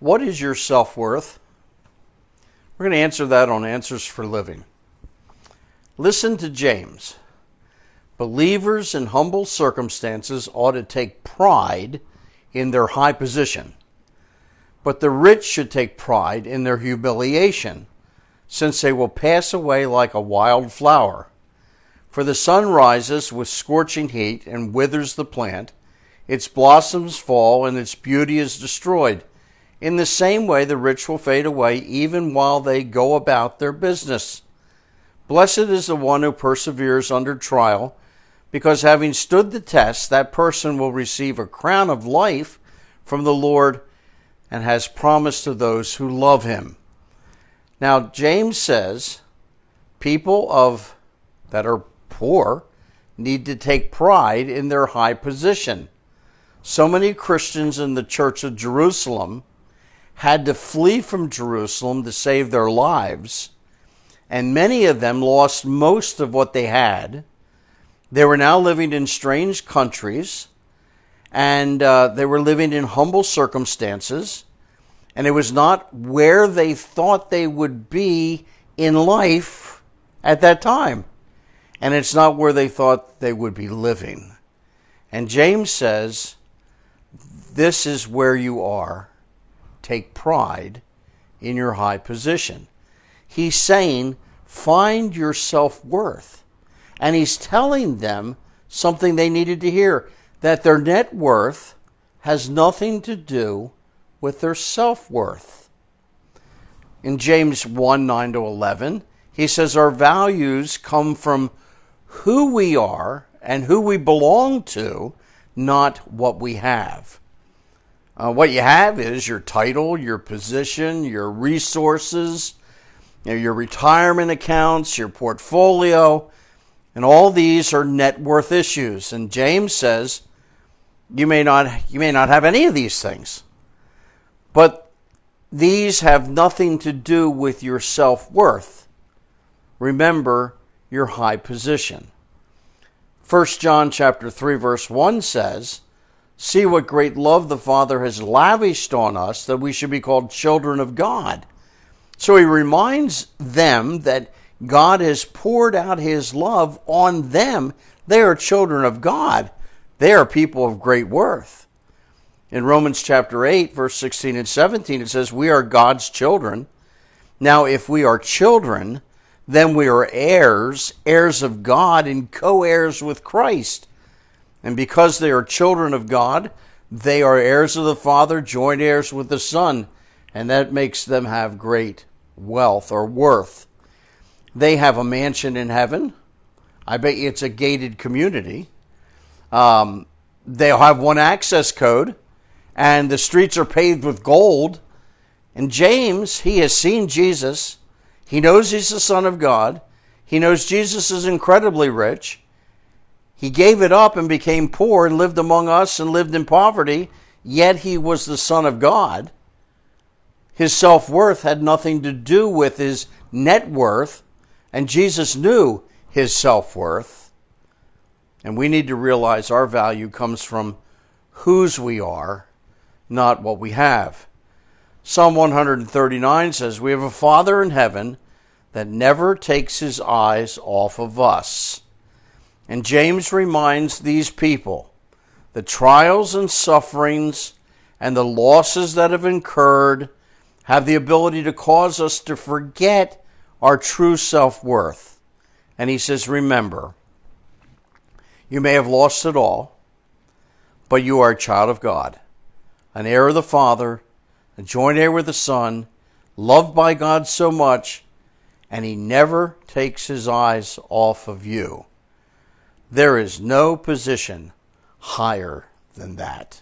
What is your self-worth? We're going to answer that on Answers for Living. Listen to James. Believers in humble circumstances ought to take pride in their high position, but the rich should take pride in their humiliation, since they will pass away like a wild flower. For the sun rises with scorching heat and withers the plant, its blossoms fall and its beauty is destroyed. In the same way, the rich will fade away even while they go about their business. Blessed is the one who perseveres under trial, because having stood the test, that person will receive a crown of life from the Lord and has promised to those who love him. Now, James says people that are poor need to take pride in their high position. So many Christians in the Church of Jerusalem had to flee from Jerusalem to save their lives, and many of them lost most of what they had. They were now living in strange countries, and they were living in humble circumstances, and it was not where they thought they would be in life at that time, and it's not where they thought they would be living. And James says, this is where you are. Take pride in your high position. He's saying, find your self-worth. And he's telling them something they needed to hear, that their net worth has nothing to do with their self-worth. In James 1:9-11, he says our values come from who we are and who we belong to, not what we have. What you have is your title, your position, your resources, your retirement accounts, your portfolio, and all these are net worth issues. And James says you may not have any of these things, but these have nothing to do with your self-worth. Remember your high position. 1 John chapter 3 verse 1 says, see what great love the Father has lavished on us, that we should be called children of God. So he reminds them that God has poured out his love on them. They are children of God. They are people of great worth. In Romans chapter 8, verse 16 and 17, it says, we are God's children. Now, if we are children, then we are heirs, heirs of God, and co-heirs with Christ. And because they are children of God, they are heirs of the Father, joint heirs with the Son, and that makes them have great wealth or worth. They have a mansion in heaven. I bet you it's a gated community. They'll have one access code, and the streets are paved with gold. And James, he has seen Jesus. He knows he's the Son of God. He knows Jesus is incredibly rich. He gave it up and became poor and lived among us and lived in poverty, yet he was the Son of God. His self-worth had nothing to do with his net worth, and Jesus knew his self-worth. And we need to realize our value comes from whose we are, not what we have. Psalm 139 says, we have a Father in heaven that never takes his eyes off of us. And James reminds these people, the trials and sufferings and the losses that have incurred have the ability to cause us to forget our true self-worth. And he says, remember, you may have lost it all, but you are a child of God, an heir of the Father, a joint heir with the Son, loved by God so much, and he never takes his eyes off of you. There is no position higher than that.